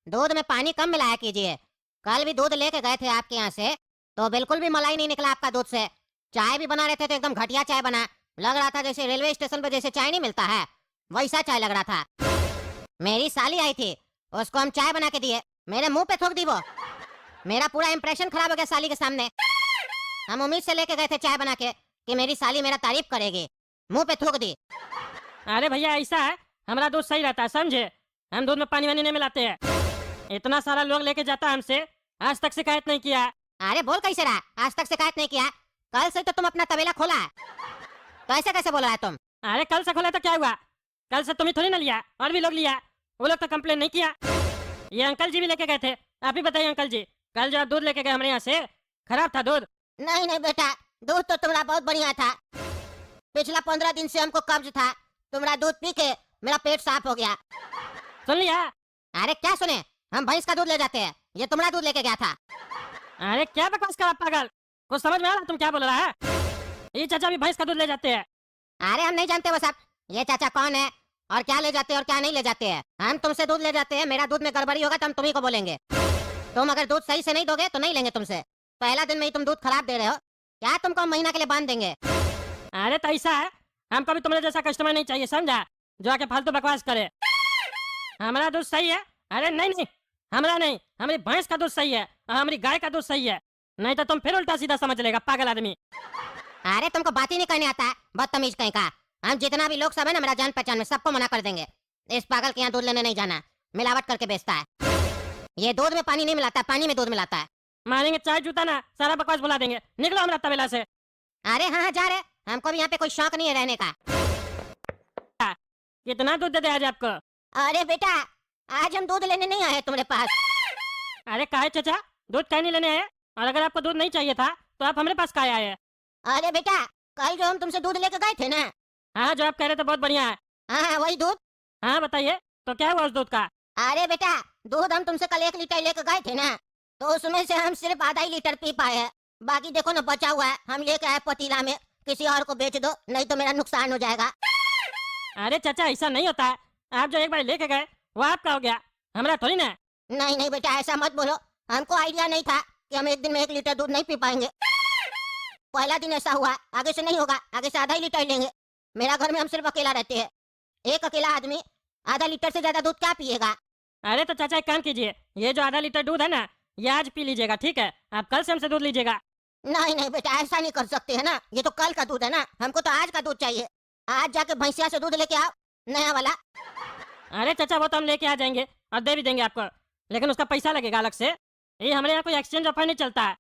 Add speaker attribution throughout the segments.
Speaker 1: दूध में पानी कम मिलाया कीजिए। कल भी दूध लेके गए थे आपके यहाँ से, तो बिल्कुल भी मलाई नहीं निकला आपका दूध से। चाय भी बना रहे थे तो एकदम घटिया चाय बना, लग रहा था जैसे रेलवे स्टेशन पे जैसे चाय नहीं मिलता है वैसा चाय लग रहा था। मेरी साली आई थी, उसको हम चाय बना के दिए, मेरे मुंह पे थूक दी वो। मेरा पूरा इंप्रेशन खराब हो गया साली के सामने। हम उम्मीद से लेके गए थे चाय बना के कि मेरी साली मेरा तारीफ करेगी, मुंह पे थूक दी।
Speaker 2: अरे भैया ऐसा है, हमारा दूध सही रहता है समझे, हम दूध में पानी वानी नहीं मिलाते हैं। इतना सारा लोग लेके जाता है हमसे, आज तक शिकायत नहीं किया।
Speaker 1: अरे बोल कैसे रहा, आज तक शिकायत नहीं किया? कल से तो तुम अपना तबेला खोला है, तो ऐसे कैसे बोल रहा है तुम?
Speaker 2: अरे कल से खोला तो क्या हुआ, कल से तुम्हें थोड़ी ना लिया, और भी लोग लिया, वो लोग तो कंप्लेन नहीं किया। ये अंकल जी भी लेके गए थे, आप ही बताइए अंकल जी, कल जो आप दूध लेके गए हमारे यहाँ से, खराब था दूध।
Speaker 1: नहीं नहीं बेटा, दूध तो तुम्हारा बहुत बढ़िया था। पिछला 15 दिन से हमको कब्ज था, तुम्हारा दूध पी के मेरा पेट साफ हो गया।
Speaker 2: सुन लिया?
Speaker 1: अरे क्या सुने, हम भैंस का दूध ले जाते हैं, ये तुम्हारा दूध लेके गया था।
Speaker 2: अरे क्या बकवास कर पागल, कुछ समझ में आ रहा तुम क्या बोल रहा है? ये चाचा भी भैंस का दूध ले जाते हैं।
Speaker 1: अरे हम नहीं जानते वो सब, ये चाचा कौन है और क्या ले जाते हैं और क्या नहीं ले जाते हैं। हम तुमसे दूध ले जाते हैं, मेरा दूध में गड़बड़ी होगा तो हम तुम्ही को बोलेंगे। तुम अगर दूध सही से नहीं दोगे तो नहीं लेंगे तुमसे। पहला दिन में ही तुम दूध खराब दे रहे हो, क्या तुमको महीना के लिए बांध देंगे?
Speaker 2: अरे तो ऐसा है, हमको भी तुम्हारे जैसा कस्टमर नहीं चाहिए समझा, जो आके फालतू बकवास करे। हमारा दूध सही है। अरे नहीं नहीं, हमारा नहीं, हमारी भैंस का दूध सही है और हमारी गाय का दूध सही है, नहीं तो तुम फिर उल्टा सीधा समझ लेगा पागल आदमी।
Speaker 1: अरे तुमको बात ही नहीं करने आता है, बदतमीज कहीं का। हम जितना भी लोग सब है ना मेरा जान पहचान में, सबको मना कर देंगे, इस पागल के यहाँ दूध लेने नहीं जाना, मिलावट करके बेचता है। ये दूध में पानी नहीं मिलाता, पानी में दूध मिलाता है।
Speaker 2: मारेंगे चाय जूता ना, सारा बकवास बुला देंगे, निकलो हमारा तबेला से।
Speaker 1: अरे हाँ हाँ जा रहे, हमको भी यहाँ पे कोई शौक नहीं है रहने का।
Speaker 2: कितना दूध दे दे आज आपको?
Speaker 1: अरे बेटा, आज हम दूध लेने नहीं आए तुम्हारे पास।
Speaker 2: अरे काहे चाचा, दूध काहे नहीं लेने आए? और अगर आपको दूध नहीं चाहिए था तो आप हमारे पास काहे आए?
Speaker 1: अरे बेटा, कल जो हम तुमसे दूध लेके गए थे ना।
Speaker 2: हाँ जो आप कह रहे थे बहुत बढ़िया है।
Speaker 1: हाँ वही दूध।
Speaker 2: हाँ बताइए, तो क्या हुआ उस दूध का?
Speaker 1: अरे बेटा, दूध हम तुमसे कल 1 लीटर लेके गए थे ना, तो उसमें से हम सिर्फ आधा ही लीटर पी पाए हैं। बाकी देखो ना बचा हुआ है, हम लेके आए पतीला में, किसी और को बेच दो नहीं तो मेरा नुकसान हो जाएगा।
Speaker 2: अरे चाचा ऐसा नहीं होता है, आप जो एक बार लेके गए वो आपका हो गया, हमारा थोड़ी ना।
Speaker 1: नहीं नहीं बेटा, ऐसा मत बोलो, हमको आइडिया नहीं था कि हम एक दिन में 1 लीटर दूध नहीं पी पाएंगे। पहला दिन ऐसा हुआ, आगे से नहीं होगा, आगे से आधा ही लीटर लेंगे। मेरा घर में हम सिर्फ अकेला रहते हैं, एक अकेला आदमी आधा लीटर से ज्यादा दूध क्या पिएगा?
Speaker 2: अरे तो चाचा एक काम कीजिए, ये जो आधा लीटर दूध है ना, ये आज पी लीजिएगा ठीक है, आप कल से हमसे दूध लीजिएगा।
Speaker 1: नहीं नहीं बेटा, ऐसा नहीं कर सकते है ना, ये तो कल का दूध है ना, हमको तो आज का दूध चाहिए। आज जाके भैंसिया से दूध लेके आओ, नया वाला।
Speaker 2: अरे चाचा वो तो हम लेके आ जाएंगे और दे भी देंगे आपको, लेकिन उसका पैसा लगेगा अलग से, ये हमारे यहाँ कोई एक्सचेंज ऑफर नहीं चलता है।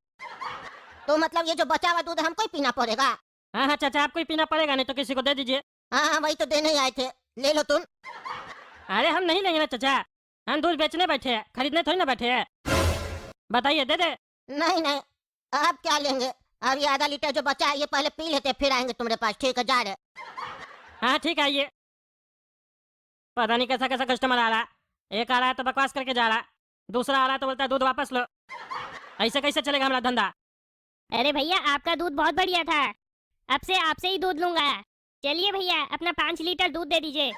Speaker 1: तो मतलब ये जो बचा हुआ दूध है हमको ही पीना पड़ेगा?
Speaker 2: हाँ हाँ चाचा आपको ही पीना पड़ेगा, नहीं तो किसी को दे दीजिए।
Speaker 1: हाँ हाँ वही तो देने ही आए थे, ले लो तुम।
Speaker 2: अरे हम नहीं लेंगे ना चाचा, हम दूध बेचने बैठे हैं, खरीदने थोड़ी ना बैठे हैं। बताइए दे दे।
Speaker 1: नहीं नहीं, अब क्या लेंगे, अब ये आधा लीटर जो बचा है ये पहले पी लेते फिर आएंगे तुम्हारे पास, ठीक है जा रहे।
Speaker 2: हाँ ठीक है आइए। पता नहीं कैसा कैसा कस्टमर आ रहा, एक आ रहा है तो बकवास करके जा रहा, दूसरा आ रहा है तो बोलता है दूध वापस लो। ऐसे कैसे चलेगा हमारा धंधा?
Speaker 3: अरे भैया आपका दूध बहुत बढ़िया था, अब से आपसे ही दूध लूंगा। चलिए भैया अपना 5 लीटर दूध दे दीजिए।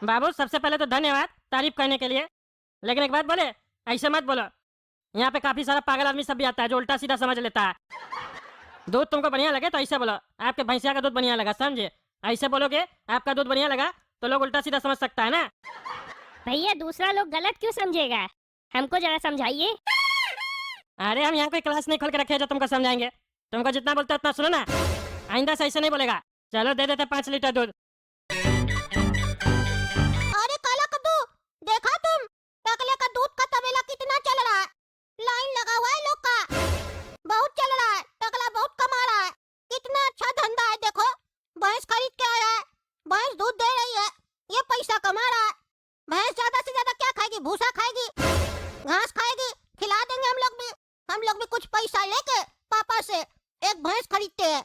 Speaker 2: बाबू सबसे पहले तो धन्यवाद तारीफ करने के लिए, लेकिन एक बात बोले, ऐसे मत बोलो, यहाँ पे काफी सारा पागल आदमी सब भी आता है जो उल्टा सीधा समझ लेता है। दूध तुमको बढ़िया लगे तो ऐसे बोलो, आपके भैंसिया का दूध बढ़िया लगा समझे, ऐसे बोलोगे आपका दूध बढ़िया लगा तो लोग उल्टा सीधा समझ सकता है ना।
Speaker 3: भैया दूसरा लोग गलत क्यों समझेगा, हमको जरा समझाइए।
Speaker 2: अरे हम यहाँ कोई क्लास नहीं खोल के रखे हैं जो तुमको समझाएंगे, तुमको जितना बोलते उतना सुनो ना, आइंदा से ऐसे नहीं बोलेगा। चलो दे देते 5 लीटर दूध।
Speaker 1: अरे काला कद्दू, देखा तुम टकले का दूध का तबेला कितना चल रहा है, लाइन लगा हुआ है लोग का, बहुत चल रहा है, टकला बहुत कमा रहा है, कितना अच्छा धंधा है। देखो भैंस खरीद के आया है, भैंस दूध दे रही है, ये पैसा कमा रहा है। भैंस ज्यादा से ज्यादा क्या खाएगी, भूसा खाएगी, घास खाएगी, खिला देंगे हम लोग भी कुछ पैसा लेके पापा से एक भैंस खरीदते हैं,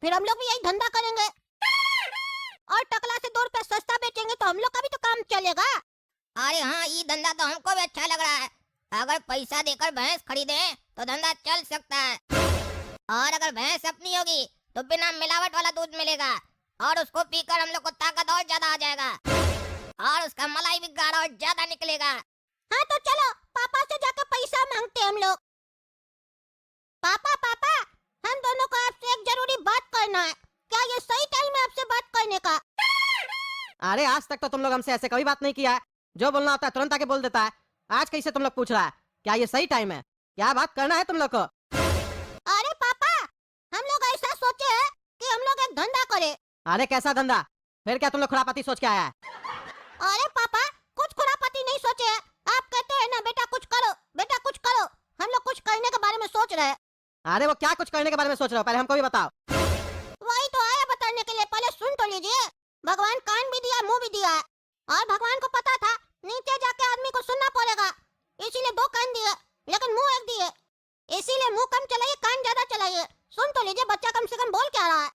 Speaker 1: फिर हम लोग भी यही धंधा करेंगे और टकला से 2 रुपए सस्ता बेचेंगे तो हम लोग का भी तो काम चलेगा। अरे हाँ, ये धंधा तो हमको भी अच्छा लग रहा है, अगर पैसा देकर भैंस खरीदे तो धंधा चल सकता है, और अगर भैंस अपनी होगी तो बिना मिलावट वाला दूध मिलेगा और उसको पीकर हम लोग को ताकत और ज्यादा आ जाएगा और उसका मलाई भी गाढ़ा और ज्यादा निकलेगा। हाँ तो चलो मांगते हम लोग। पापा पापा, हम दोनों को आपसे एक जरूरी बात करना है। क्या ये सही टाइम है आपसे बात करने का?
Speaker 4: अरे आज तक तो तुम लोग हमसे ऐसे कभी बात नहीं किया है। जो बोलना होता है तुरंत आके बोल देता है। आज कैसे तुम लोग पूछ रहा है क्या ये सही टाइम है? क्या बात करना है तुम लोग को?
Speaker 1: अरे पापा, हम लोग ऐसा सोचे हैं कि हम लोग एक धंधा करें।
Speaker 4: अरे कैसा धंधा? फिर क्या तुम लोग खुरापाती सोच के आया है?
Speaker 1: अरे पापा, कुछ खुरापाती नहीं सोचे हैं। आप कहते हैं ना बेटा कुछ करो, बेटा कुछ करो। हम लोग कुछ करने के बारे में सोच रहे हैं।
Speaker 4: अरे वो क्या कुछ करने के बारे में सोच रहे हो? पहले हमको भी बताओ।
Speaker 1: वही तो आया बताने के लिए, पहले सुन तो लीजिए। भगवान कान भी दिया, मुंह भी दिया है। और भगवान को पता था नीचे जाके आदमी को सुनना पड़ेगा, इसीलिए 2 कान दिए लेकिन मुंह एक दिए। इसीलिए मुंह कम चलाइए, कान ज्यादा चलाइए। सुन तो लीजिए, बच्चा कम से कम बोल क्या रहा है।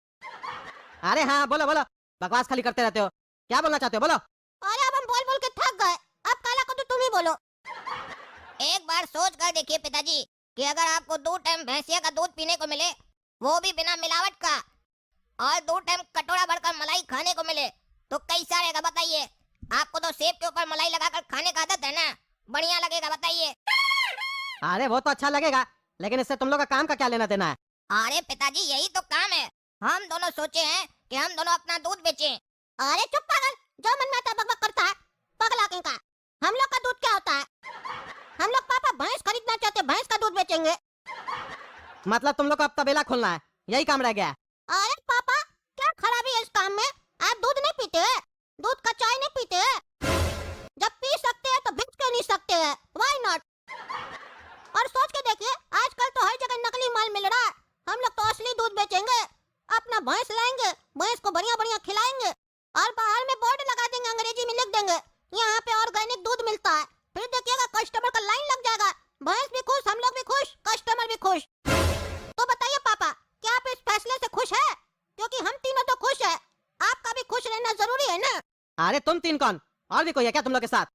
Speaker 4: अरे हाँ बोलो बोलो, बकवास खाली करते रहते हो। क्या बोलना चाहते हो बोलो।
Speaker 1: अरे अब हम बोल बोल के थक गए, अब काला को तो तुम ही बोलो। एक बार सोच कर देखिए पिताजी कि अगर आपको 2 टाइम भैंसिया का दूध पीने को मिले, वो भी बिना मिलावट का, और 2 टाइम कटोरा भरकर मलाई खाने को मिले, तो कैसा रहेगा बताइए? आपको तो सेब के ऊपर मलाई लगाकर खाने का आदत है ना, बढ़िया लगेगा बताइए।
Speaker 4: अरे वो तो अच्छा लगेगा, लेकिन इससे तुम लोग का काम का क्या लेना देना है?
Speaker 1: अरे पिताजी यही तो काम है। हम दोनों सोचे हैं कि हम दोनों अपना दूध बेचें। अरे चुप पागल, जो मन में आता है बकबक करता है, पगला कहीं का। हम लोग का दूध क्या होता है? हम लोग पापा भैंस खरीदना चाहते, भैंस का दूध बेचेंगे।
Speaker 4: मतलब तुम लोग को अब तबेला खोलना है, यही काम रह गया है?
Speaker 1: अरे पापा, क्या खराबी है इस काम में? आप दूध नहीं पीते हैं, दूध का चाय नहीं पीते हैं? जब पी सकते हैं तो बेच क्यों नहीं सकते हैं? Why not? और सोच के देखिए, आजकल तो हर जगह नकली माल मिल रहा है। हम लोग तो असली दूध बेचेंगे। अपना भैंस लाएंगे, भैंस को बढ़िया बढ़िया खिलाएंगे, और बाहर में बोर्ड लगा देंगे, अंग्रेजी में लिख देंगे यहाँ पे ऑर्गेनिक दूध मिलता है। फिर देखिएगा कस्टमर का लाइन लग जाएगा। भैंस भी खुश, हम लोग भी खुश, कस्टमर भी खुश। तो बताइए पापा, क्या आप इस फैसले से खुश है? क्योंकि हम तीनों तो खुश है, आपका भी खुश रहना जरूरी है ना।
Speaker 4: अरे तुम 3 कौन, और भी कोई है क्या तुम लोग के साथ?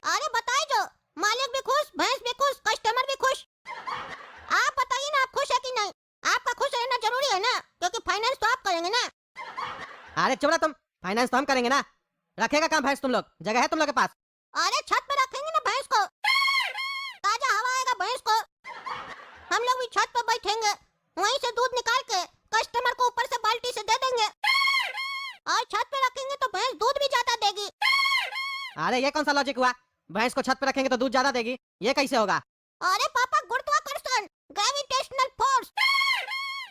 Speaker 1: अरे बताइए, जो मालिक भी खुश, भैंस भी खुश, कस्टमर भी खुश। आप बताइए ना, आप खुश है कि नहीं? आपका खुश रहना जरूरी है ना, क्योंकि फाइनेंस तो आप करेंगे ना।
Speaker 4: अरे चुप रहा तुम, फाइनेंस तो हम करेंगे ना। रखेगा काम भैंस तुम लोग, जगह है तुम लोग के पास?
Speaker 1: अरे छत पे रखेंगे ना भैंस को, ताजा हवा आएगा भैंस को। हम लोग भी छत पे बैठेंगे, वहीं से दूध निकाल के कस्टमर को ऊपर से बाल्टी से दे देंगे, और छत पे रखेंगे तो भैंस दूध भी ज्यादा देगी।
Speaker 4: अरे ये कौन सा लॉजिक हुआ? भैंस को छत पे रखेंगे तो दूध ज्यादा देगी, ये कैसे होगा?
Speaker 1: अरे पापा, गुरुत्वाकर्षण, ग्रेविटेशनल फोर्स।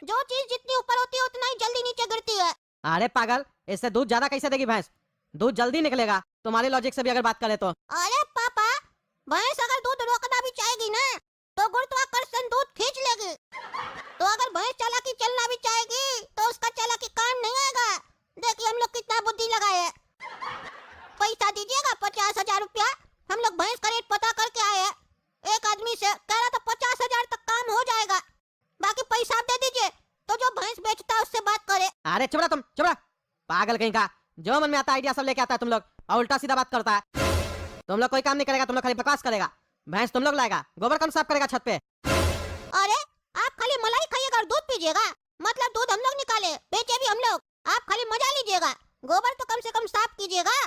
Speaker 1: जो चीज जितनी ऊपर होती है उतना ही जल्दी नीचे गिरती है।
Speaker 4: अरे पागल, इससे दूध ज्यादा कैसे देगी भैंस? दूध जल्दी निकलेगा तुम्हारे लॉजिक से भी अगर बात करें तो।
Speaker 1: अरे पापा, भैंस अगर दूध रोकना भी चाहेगी ना, तो गुरुत्वाकर्षण दूध खींच लेगी। तो अगर भैंस चालाकी चलना भी चाहेगी तो उसका चालाकी काम नहीं आएगा। देखिए हम लोग कितना बुद्धि लगाए हैं। पैसा दीजिएगा 50,000 रुपया। हम लोग भैंस का रेट पता करके आए हैं, एक आदमी से कह रहा था 50,000 तक काम हो जाएगा। बाकी पैसा आप दे दीजिए, तो जो भैंस बेचता है उससे बात करे।
Speaker 4: अरे चुप रहा तुम, चुप रहा पागल कहीं का। जो मन में आता आइडिया सब लेके आता है तुम लोग, और उल्टा सीधा बात करता है। तुम लोग कोई काम नहीं करेगा, तुम लोग खाली बकवास करेगा। भैंस तुम लोग लाएगा, गोबर कौन साफ करेगा छत पे?
Speaker 1: अरे आप खाली मलाई खाइएगा और दूध पीजिएगा, मतलब दूध हम लोग निकाले, बेचे भी हम लोग। आप खाली मजा लीजिएगा, गोबर तो कम से कम साफ कीजिएगा।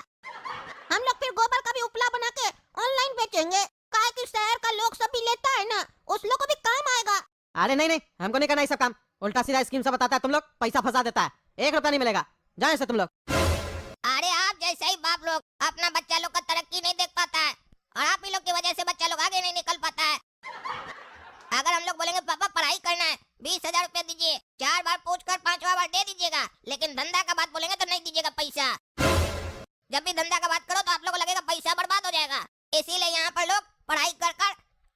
Speaker 1: हम लोग फिर गोबर का भी उपला बना के ऑनलाइन बेचेंगे, काहे कि शहर का लोग सब भी लेता है ना, उस लोग को भी काम आएगा।
Speaker 4: अरे नहीं नहीं, हमको नहीं करना ये सब काम। उल्टा सीधा स्कीम सब बताता है तुम लोग, पैसा फंसा देता है। 1 रुपया नहीं मिलेगा, जाओ ऐसे तुम लोग।
Speaker 1: अरे आप जैसे ही बाप लोग अपना बच्चा लोग का तरक्की नहीं देख पाता है, और आप ही लोग की वजह से बच्चा लोग आगे नहीं निकल पाता है। अगर हम लोग बोलेंगे पापा पढ़ाई करना है, 20,000 रुपया दीजिए, 4 बार पूछकर 5वां बार दे दीजिएगा, लेकिन धंधा का बात बोलेंगे तो नहीं दीजिएगा पैसा। जब भी धंधा का बात करो तो आप लोगों को लगेगा पैसा बर्बाद हो जाएगा। इसीलिए यहाँ पर लोग पढ़ाई कर कर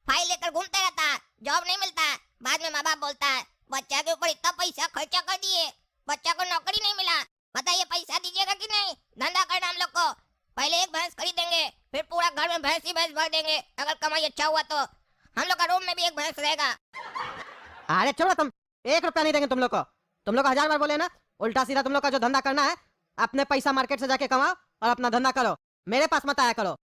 Speaker 1: फाइल लेकर घूमते रहता है, जॉब नहीं मिलता है। बाद में माँ बाप बोलता है बच्चा के ऊपर इतना पैसा खर्चा कर दिए, बच्चा को नौकरी नहीं मिला, बताइए पैसा दीजिएगा कि नहीं? धंधा करना हम लोग को, पहले एक भैंस खरीदेंगे, फिर पूरा घर में भैंस ही भैंस भर देंगे। अगर कमाई अच्छा हुआ तो हम लोग का रूम में भी एक भैंस रहेगा।
Speaker 4: अरे चलो तुम, 1 रुपया नहीं देंगे तुम लोग को। तुम लोग 1000 बार बोले ना, उल्टा सीधा तुम लोग का जो धंधा करना है, अपने पैसा मार्केट से जाके कमाओ और अपना धंधा करो, मेरे पास मत आया करो।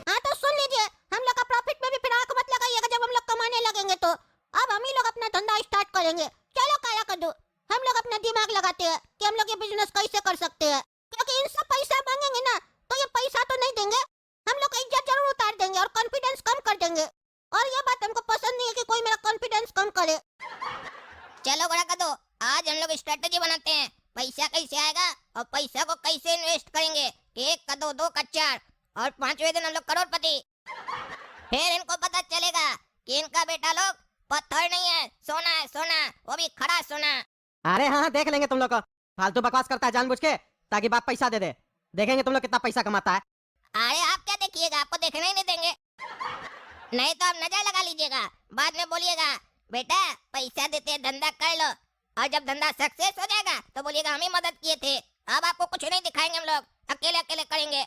Speaker 1: हाँ तो सुन लीजिए, हम लोग का प्रॉफिट में भी फिर आंख मत लगाइएगा। जब हम लोग कमाने लगेंगे तो अब हम ही लोग अपना धंधा स्टार्ट करेंगे। चलो काया कर दो, हम लोग अपना दिमाग लगाते हैं कि हम लोग ये बिजनेस कैसे कर सकते हैं, क्योंकि इनसे पैसा मांगेंगे ना तो ये पैसा तो नहीं देंगे, हम लोग इज्जत जरूर उतार देंगे और कॉन्फिडेंस कम कर देंगे। और ये बात हमको पसंद नहीं है कि कोई मेरा कॉन्फिडेंस कम करे। चलो बड़ा कदो, आज हम लोग स्ट्रेटेजी बनाते हैं। पैसा कैसे आएगा और पैसा को कैसे इन्वेस्ट करेंगे कि 1 का 2, 2 का 4 और 5वें दिन हम लोग करोड़पति। फिर इनको पता चलेगा कि इनका बेटा लोग पत्थर नहीं है, सोना है, सोना, वो भी खड़ा सोना।
Speaker 4: अरे हाँ हाँ, देख लेंगे तुम लोग को। फालतू बकवास करता है जानबूझ के ताकि बाप पैसा दे दे। देखेंगे तुम लोग कितना पैसा कमाता है।
Speaker 1: अरे आप क्या देखिएगा, आपको देखने ही नहीं देंगे। नहीं तो आप नजर लगा लीजिएगा, बाद में बोलिएगा बेटा पैसा देते हैं, धंधा कर लो, और जब धंधा सक्सेस हो जाएगा तो बोलिएगा हम ही मदद किए थे। अब आपको कुछ नहीं दिखाएंगे हम लोग, अकेले अकेले करेंगे।